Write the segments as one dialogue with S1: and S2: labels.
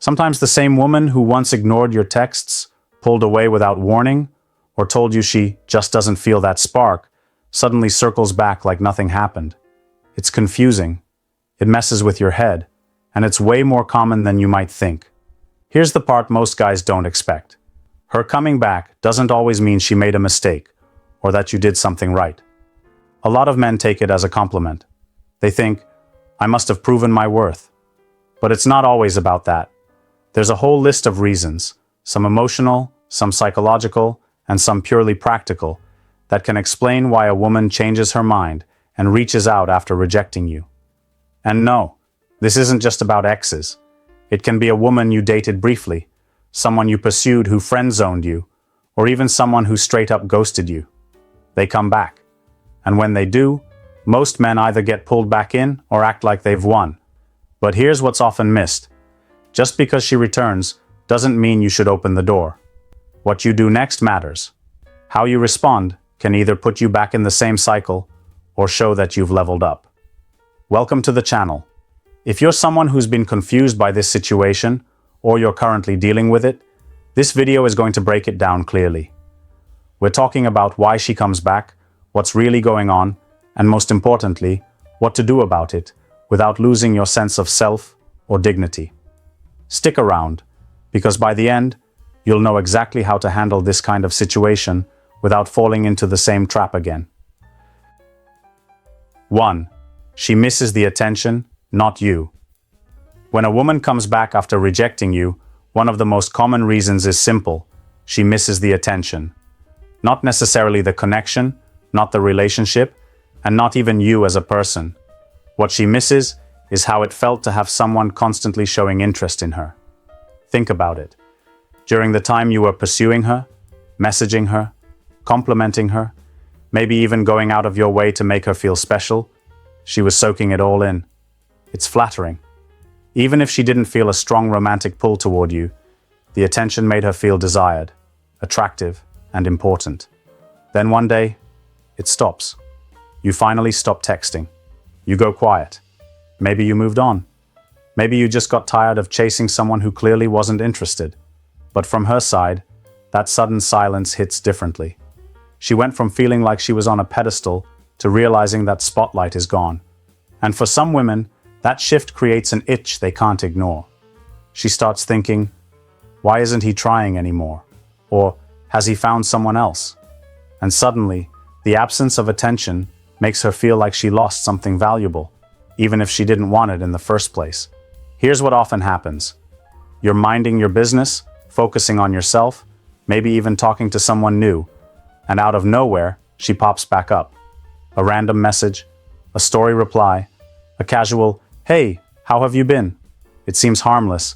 S1: Sometimes the same woman who once ignored your texts, pulled away without warning, or told you she just doesn't feel that spark, suddenly circles back like nothing happened. It's confusing. It messes with your head, and it's way more common than you might think. Here's the part most guys don't expect. Her coming back doesn't always mean she made a mistake, or that you did something right. A lot of men take it as a compliment. They think, I must have proven my worth. But it's not always about that. There's a whole list of reasons, some emotional, some psychological, and some purely practical, that can explain why a woman changes her mind and reaches out after rejecting you. And no, this isn't just about exes. It can be a woman you dated briefly, someone you pursued who friend-zoned you, or even someone who straight up ghosted you. They come back. And when they do, most men either get pulled back in or act like they've won. But here's what's often missed. Just because she returns doesn't mean you should open the door. What you do next matters. How you respond can either put you back in the same cycle or show that you've leveled up. Welcome to the channel. If you're someone who's been confused by this situation, or you're currently dealing with it, this video is going to break it down clearly. We're talking about why she comes back, what's really going on, and most importantly, what to do about it without losing your sense of self or dignity. Stick around, because by the end, you'll know exactly how to handle this kind of situation without falling into the same trap again. 1. She misses the attention, not you. When a woman comes back after rejecting you, one of the most common reasons is simple. She misses the attention. Not necessarily the connection, not the relationship, and not even you as a person. What she misses is how it felt to have someone constantly showing interest in her. Think about it. During the time you were pursuing her, messaging her, complimenting her, maybe even going out of your way to make her feel special, she was soaking it all in. It's flattering. Even if she didn't feel a strong romantic pull toward you, the attention made her feel desired, attractive, and important. Then one day, it stops. You finally stop texting. You go quiet. Maybe you moved on. Maybe you just got tired of chasing someone who clearly wasn't interested. But from her side, that sudden silence hits differently. She went from feeling like she was on a pedestal to realizing that spotlight is gone. And for some women, that shift creates an itch they can't ignore. She starts thinking, why isn't he trying anymore? Or has he found someone else? And suddenly, the absence of attention makes her feel like she lost something valuable, even if she didn't want it in the first place. Here's what often happens. You're minding your business, focusing on yourself, maybe even talking to someone new, and out of nowhere, she pops back up. A random message, a story reply, a casual, hey, how have you been? It seems harmless,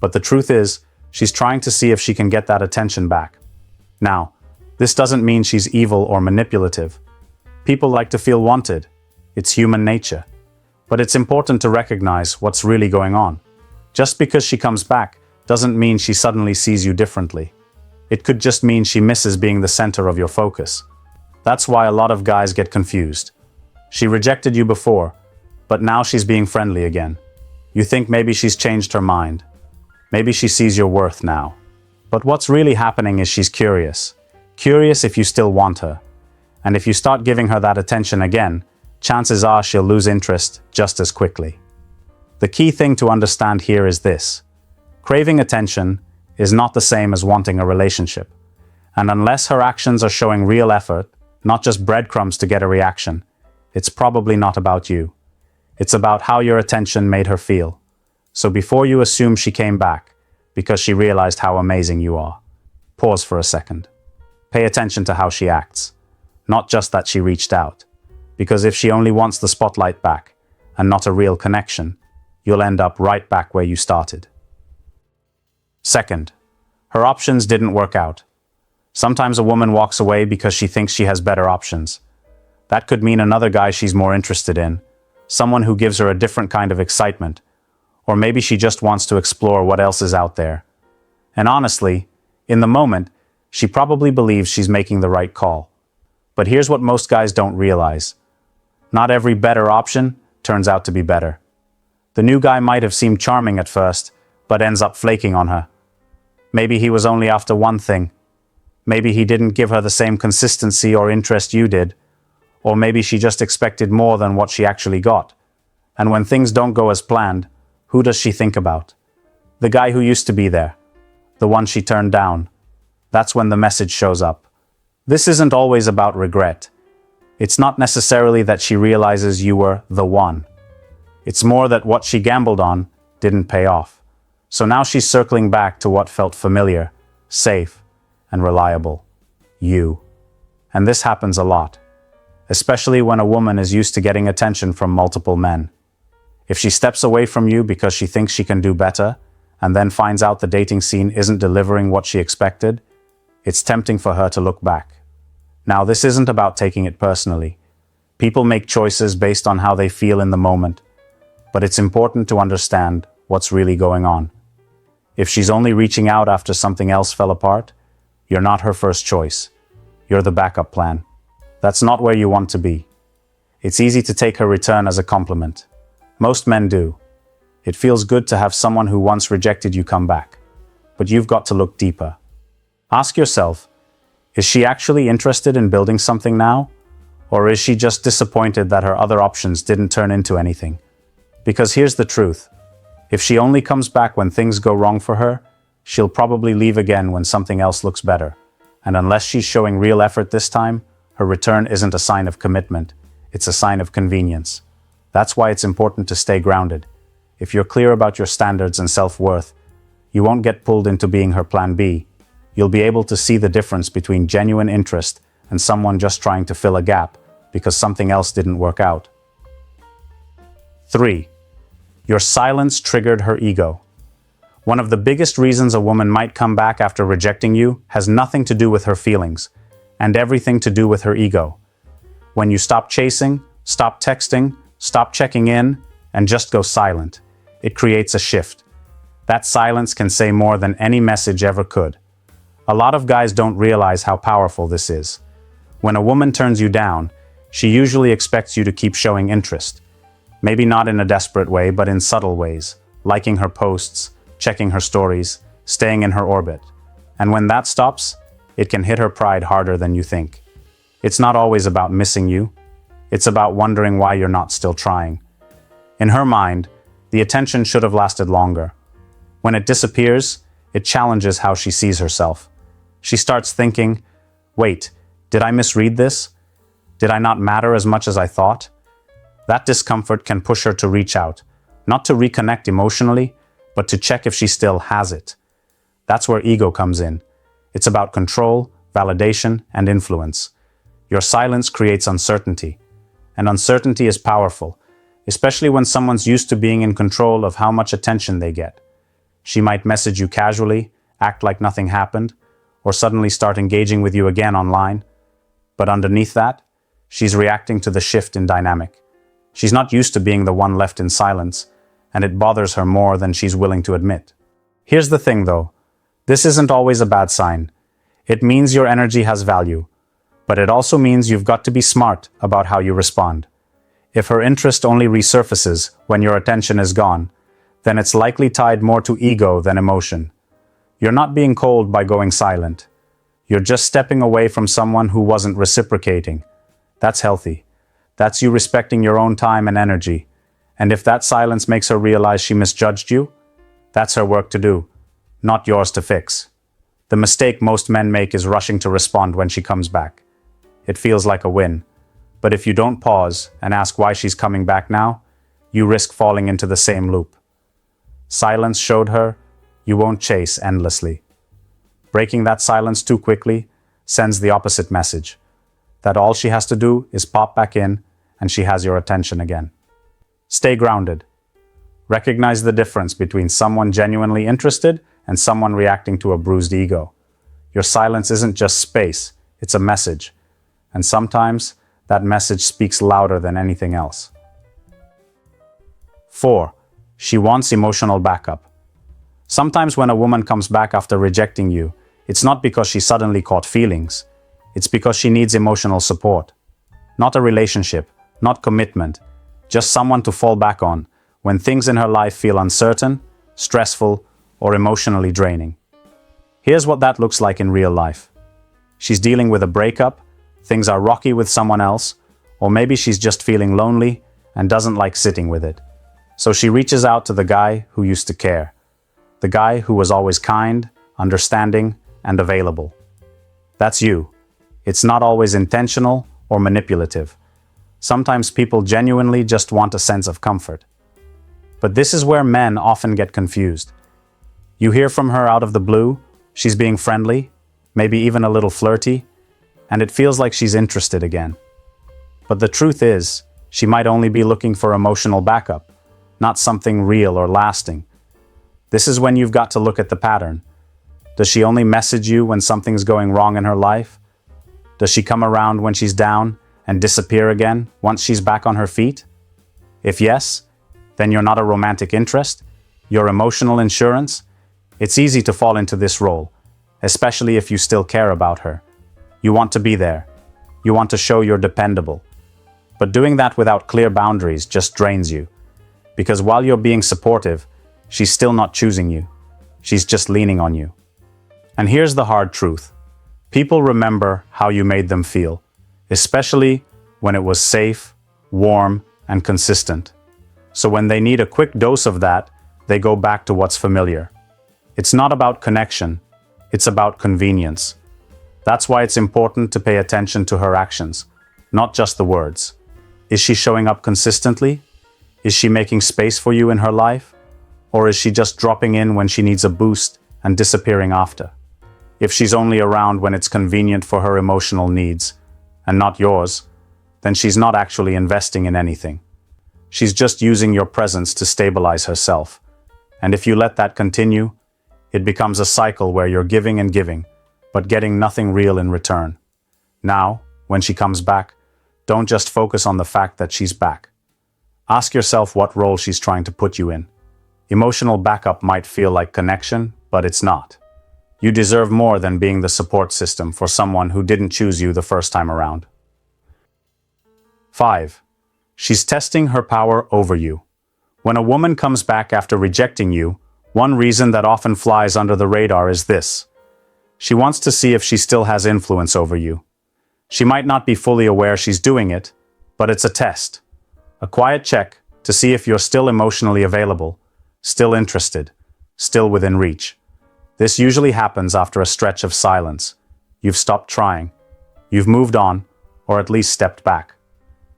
S1: but the truth is, she's trying to see if she can get that attention back. Now, this doesn't mean she's evil or manipulative. People like to feel wanted. It's human nature. But it's important to recognize what's really going on. Just because she comes back doesn't mean she suddenly sees you differently. It could just mean she misses being the center of your focus. That's why a lot of guys get confused. She rejected you before, but now she's being friendly again. You think maybe she's changed her mind. Maybe she sees your worth now. But what's really happening is she's curious. Curious if you still want her. And if you start giving her that attention again, chances are she'll lose interest just as quickly. The key thing to understand here is this. Craving attention is not the same as wanting a relationship. And unless her actions are showing real effort, not just breadcrumbs to get a reaction, it's probably not about you. It's about how your attention made her feel. So before you assume she came back because she realized how amazing you are, pause for a second. Pay attention to how she acts, not just that she reached out. Because if she only wants the spotlight back and not a real connection, you'll end up right back where you started. Second, her options didn't work out. Sometimes a woman walks away because she thinks she has better options. That could mean another guy she's more interested in, someone who gives her a different kind of excitement, or maybe she just wants to explore what else is out there. And honestly, in the moment, she probably believes she's making the right call. But here's what most guys don't realize. Not every better option turns out to be better. The new guy might have seemed charming at first, but ends up flaking on her. Maybe he was only after one thing. Maybe he didn't give her the same consistency or interest you did. Or maybe she just expected more than what she actually got. And when things don't go as planned, who does she think about? The guy who used to be there. The one she turned down. That's when the message shows up. This isn't always about regret. It's not necessarily that she realizes you were the one. It's more that what she gambled on didn't pay off. So now she's circling back to what felt familiar, safe, and reliable. You. And this happens a lot, especially when a woman is used to getting attention from multiple men. If she steps away from you because she thinks she can do better, and then finds out the dating scene isn't delivering what she expected, it's tempting for her to look back. Now, this isn't about taking it personally. People make choices based on how they feel in the moment, but it's important to understand what's really going on. If she's only reaching out after something else fell apart, you're not her first choice. You're the backup plan. That's not where you want to be. It's easy to take her return as a compliment. Most men do. It feels good to have someone who once rejected you come back. But you've got to look deeper. Ask yourself, is she actually interested in building something now? Or is she just disappointed that her other options didn't turn into anything? Because here's the truth. If she only comes back when things go wrong for her, she'll probably leave again when something else looks better. And unless she's showing real effort this time, her return isn't a sign of commitment. It's a sign of convenience. That's why it's important to stay grounded. If you're clear about your standards and self-worth, you won't get pulled into being her plan B. You'll be able to see the difference between genuine interest and someone just trying to fill a gap because something else didn't work out. 3. Your silence triggered her ego. One of the biggest reasons a woman might come back after rejecting you has nothing to do with her feelings, and everything to do with her ego. When you stop chasing, stop texting, stop checking in, and just go silent, it creates a shift. That silence can say more than any message ever could. A lot of guys don't realize how powerful this is. When a woman turns you down, she usually expects you to keep showing interest. Maybe not in a desperate way, but in subtle ways, liking her posts, checking her stories, staying in her orbit. And when that stops, it can hit her pride harder than you think. It's not always about missing you. It's about wondering why you're not still trying. In her mind, the attention should have lasted longer. When it disappears, it challenges how she sees herself. She starts thinking, wait, did I misread this? Did I not matter as much as I thought? That discomfort can push her to reach out, not to reconnect emotionally, but to check if she still has it. That's where ego comes in. It's about control, validation, and influence. Your silence creates uncertainty, and uncertainty is powerful, especially when someone's used to being in control of how much attention they get. She might message you casually, act like nothing happened, or suddenly start engaging with you again online. But underneath that, she's reacting to the shift in dynamic. She's not used to being the one left in silence, and it bothers her more than she's willing to admit. Here's the thing though, this isn't always a bad sign. It means your energy has value, but it also means you've got to be smart about how you respond. If her interest only resurfaces when your attention is gone, then it's likely tied more to ego than emotion. You're not being cold by going silent. You're just stepping away from someone who wasn't reciprocating. That's healthy. That's you respecting your own time and energy. And if that silence makes her realize she misjudged you, that's her work to do, not yours to fix. The mistake most men make is rushing to respond when she comes back. It feels like a win. But if you don't pause and ask why she's coming back now, you risk falling into the same loop. Silence showed her you won't chase endlessly. Breaking that silence too quickly sends the opposite message, that all she has to do is pop back in and she has your attention again. Stay grounded. Recognize the difference between someone genuinely interested and someone reacting to a bruised ego. Your silence isn't just space, it's a message. And sometimes that message speaks louder than anything else. 4. She wants emotional backup. Sometimes when a woman comes back after rejecting you, it's not because she suddenly caught feelings. It's because she needs emotional support. Not a relationship, not commitment, just someone to fall back on when things in her life feel uncertain, stressful, or emotionally draining. Here's what that looks like in real life. She's dealing with a breakup, things are rocky with someone else, or maybe she's just feeling lonely and doesn't like sitting with it. So she reaches out to the guy who used to care, the guy who was always kind, understanding, and available. That's you. It's not always intentional or manipulative. Sometimes people genuinely just want a sense of comfort. But this is where men often get confused. You hear from her out of the blue, she's being friendly, maybe even a little flirty, and it feels like she's interested again. But the truth is, she might only be looking for emotional backup, not something real or lasting. This is when you've got to look at the pattern. Does she only message you when something's going wrong in her life? Does she come around when she's down and disappear again once she's back on her feet? If yes, then you're not a romantic interest, you're emotional insurance. It's easy to fall into this role, especially if you still care about her. You want to be there. You want to show you're dependable. But doing that without clear boundaries just drains you. Because while you're being supportive, she's still not choosing you. She's just leaning on you. And here's the hard truth. People remember how you made them feel, especially when it was safe, warm, and consistent. So when they need a quick dose of that, they go back to what's familiar. It's not about connection, it's about convenience. That's why it's important to pay attention to her actions, not just the words. Is she showing up consistently? Is she making space for you in her life? Or is she just dropping in when she needs a boost and disappearing after? If she's only around when it's convenient for her emotional needs, and not yours, then she's not actually investing in anything. She's just using your presence to stabilize herself. And if you let that continue, it becomes a cycle where you're giving and giving, but getting nothing real in return. Now, when she comes back, don't just focus on the fact that she's back. Ask yourself what role she's trying to put you in. Emotional backup might feel like connection, but it's not. You deserve more than being the support system for someone who didn't choose you the first time around. 5. She's testing her power over you. When a woman comes back after rejecting you, one reason that often flies under the radar is this. She wants to see if she still has influence over you. She might not be fully aware she's doing it, but it's a test. A quiet check to see if you're still emotionally available, still interested, still within reach. This usually happens after a stretch of silence. You've stopped trying. You've moved on, or at least stepped back.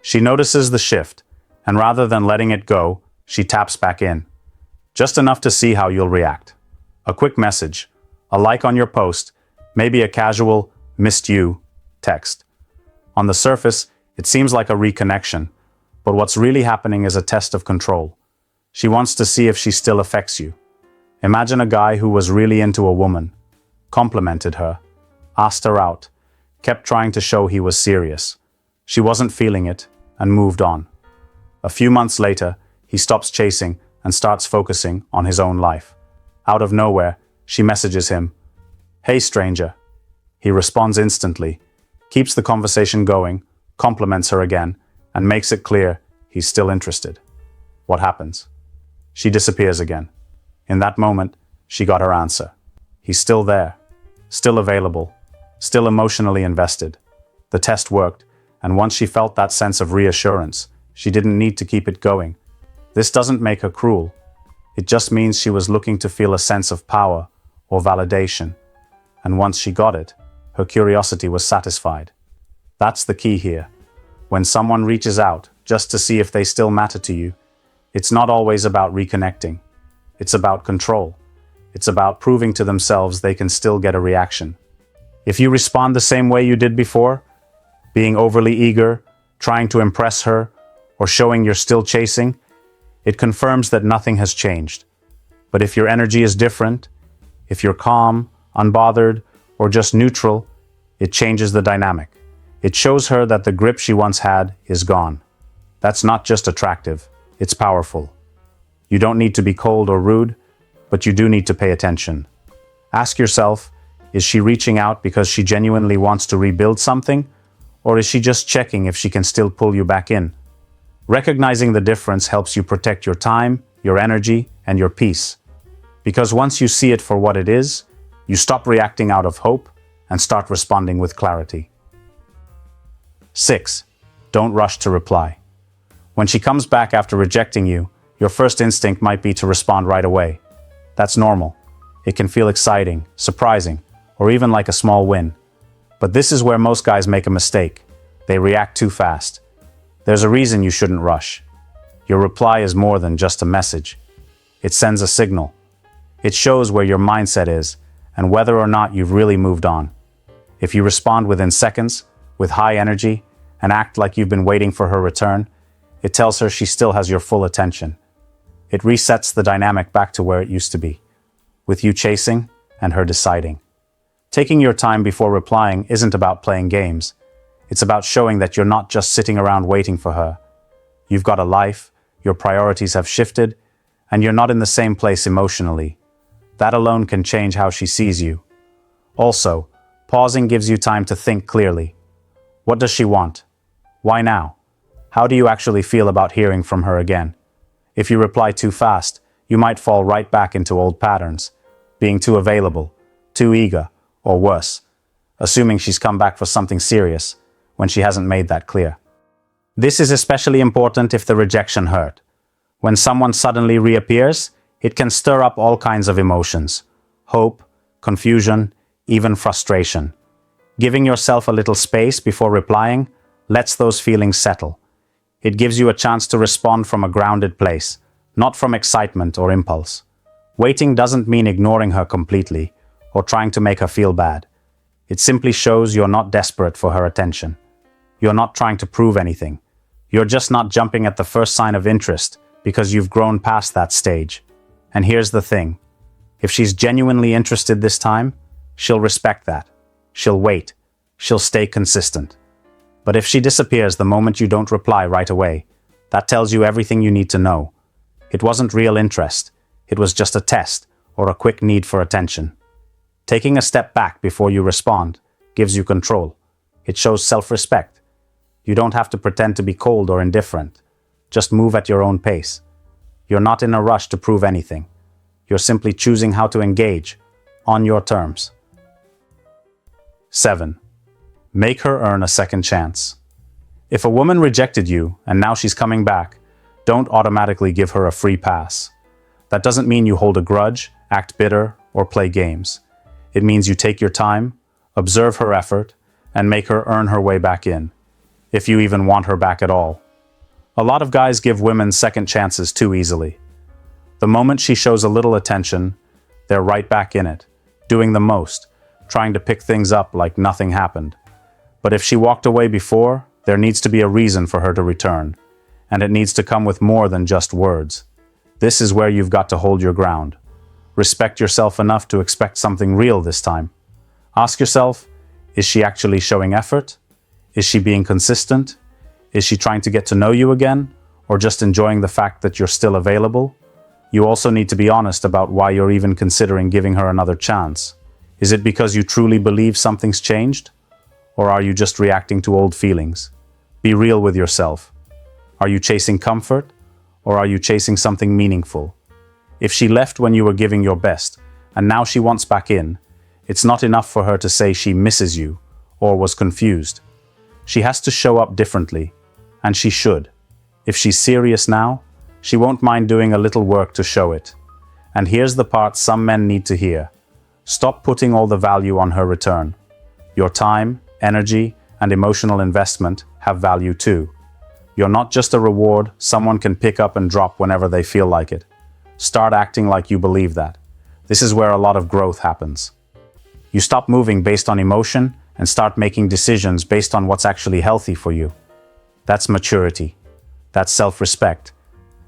S1: She notices the shift, and rather than letting it go, she taps back in. Just enough to see how you'll react. A quick message, a like on your post, maybe a casual, "missed you" text. On the surface, it seems like a reconnection, but what's really happening is a test of control. She wants to see if she still affects you. Imagine a guy who was really into a woman, complimented her, asked her out, kept trying to show he was serious. She wasn't feeling it and moved on. A few months later, he stops chasing and starts focusing on his own life. Out of nowhere, she messages him, "Hey stranger." He responds instantly, keeps the conversation going, compliments her again, and makes it clear he's still interested. What happens? She disappears again. In that moment, she got her answer. He's still there, still available, still emotionally invested. The test worked, and once she felt that sense of reassurance, she didn't need to keep it going. This doesn't make her cruel. It just means she was looking to feel a sense of power or validation. And once she got it, her curiosity was satisfied. That's the key here. When someone reaches out just to see if they still matter to you, it's not always about reconnecting. It's about control. It's about proving to themselves they can still get a reaction. If you respond the same way you did before, being overly eager, trying to impress her, or showing you're still chasing, it confirms that nothing has changed. But if your energy is different, if you're calm, unbothered, or just neutral, it changes the dynamic. It shows her that the grip she once had is gone. That's not just attractive, it's powerful. You don't need to be cold or rude, but you do need to pay attention. Ask yourself, is she reaching out because she genuinely wants to rebuild something, or is she just checking if she can still pull you back in? Recognizing the difference helps you protect your time, your energy, and your peace. Because once you see it for what it is, you stop reacting out of hope and start responding with clarity. 6. Don't rush to reply. When she comes back after rejecting you, your first instinct might be to respond right away. That's normal. It can feel exciting, surprising, or even like a small win. But this is where most guys make a mistake. They react too fast. There's a reason you shouldn't rush. Your reply is more than just a message. It sends a signal. It shows where your mindset is and whether or not you've really moved on. If you respond within seconds, with high energy, and act like you've been waiting for her return, it tells her she still has your full attention. It resets the dynamic back to where it used to be, with you chasing and her deciding. Taking your time before replying isn't about playing games. It's about showing that you're not just sitting around waiting for her. You've got a life, your priorities have shifted, and you're not in the same place emotionally. That alone can change how she sees you. Also, pausing gives you time to think clearly. What does she want? Why now? How do you actually feel about hearing from her again? If you reply too fast, you might fall right back into old patterns, being too available, too eager, or worse, assuming she's come back for something serious when she hasn't made that clear. This is especially important if the rejection hurt. When someone suddenly reappears, it can stir up all kinds of emotions: hope, confusion, even frustration. Giving yourself a little space before replying lets those feelings settle. It gives you a chance to respond from a grounded place, not from excitement or impulse. Waiting doesn't mean ignoring her completely or trying to make her feel bad. It simply shows you're not desperate for her attention. You're not trying to prove anything. You're just not jumping at the first sign of interest because you've grown past that stage. And here's the thing. If she's genuinely interested this time, she'll respect that. She'll wait. She'll stay consistent. But if she disappears the moment you don't reply right away, that tells you everything you need to know. It wasn't real interest. It was just a test or a quick need for attention. Taking a step back before you respond gives you control. It shows self-respect. You don't have to pretend to be cold or indifferent. Just move at your own pace. You're not in a rush to prove anything. You're simply choosing how to engage on your terms. 7. Make her earn a second chance. If a woman rejected you and now she's coming back, don't automatically give her a free pass. That doesn't mean you hold a grudge, act bitter, or play games. It means you take your time, observe her effort, and make her earn her way back in, if you even want her back at all. A lot of guys give women second chances too easily. The moment she shows a little attention, they're right back in it, doing the most, trying to pick things up like nothing happened. But if she walked away before, there needs to be a reason for her to return, and it needs to come with more than just words. This is where you've got to hold your ground. Respect yourself enough to expect something real this time. Ask yourself, is she actually showing effort? Is she being consistent? Is she trying to get to know you again, or just enjoying the fact that you're still available? You also need to be honest about why you're even considering giving her another chance. Is it because you truly believe something's changed? Or are you just reacting to old feelings? Be real with yourself. Are you chasing comfort, or are you chasing something meaningful? If she left when you were giving your best, and now she wants back in, it's not enough for her to say she misses you, or was confused. She has to show up differently, and she should. If she's serious now, she won't mind doing a little work to show it. And here's the part some men need to hear. Stop putting all the value on her return. Your time, energy, and emotional investment have value too. You're not just a reward someone can pick up and drop whenever they feel like it. Start acting like you believe that. This is where a lot of growth happens. You stop moving based on emotion and start making decisions based on what's actually healthy for you. That's maturity. That's self-respect.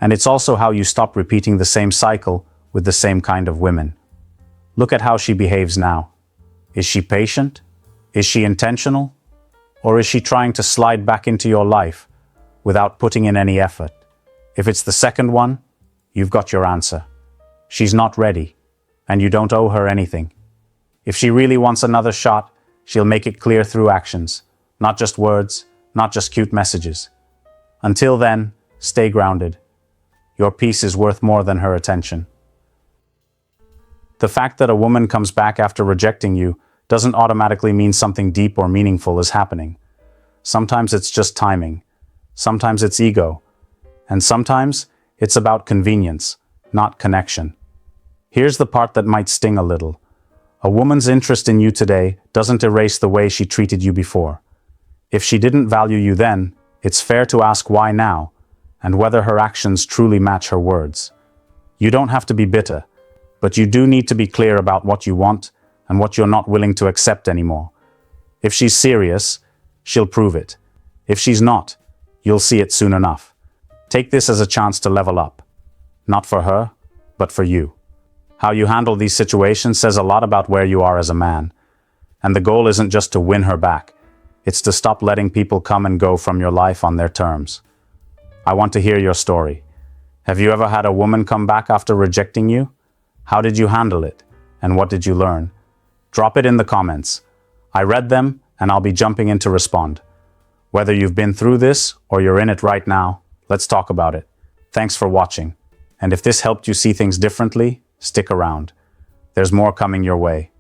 S1: And it's also how you stop repeating the same cycle with the same kind of women. Look at how she behaves now. Is she patient? Is she intentional? Or is she trying to slide back into your life without putting in any effort? If it's the second one, you've got your answer. She's not ready, and you don't owe her anything. If she really wants another shot, she'll make it clear through actions, not just words, not just cute messages. Until then, stay grounded. Your peace is worth more than her attention. The fact that a woman comes back after rejecting you doesn't automatically mean something deep or meaningful is happening. Sometimes it's just timing. Sometimes it's ego. And sometimes it's about convenience, not connection. Here's the part that might sting a little. A woman's interest in you today doesn't erase the way she treated you before. If she didn't value you then, it's fair to ask why now, and whether her actions truly match her words. You don't have to be bitter, but you do need to be clear about what you want and what you're not willing to accept anymore. If she's serious, she'll prove it. If she's not, you'll see it soon enough. Take this as a chance to level up. Not for her, but for you. How you handle these situations says a lot about where you are as a man. And the goal isn't just to win her back. It's to stop letting people come and go from your life on their terms. I want to hear your story. Have you ever had a woman come back after rejecting you? How did you handle it? And what did you learn? Drop it in the comments. I read them, and I'll be jumping in to respond. Whether you've been through this or you're in it right now, let's talk about it. Thanks for watching. And if this helped you see things differently, stick around. There's more coming your way.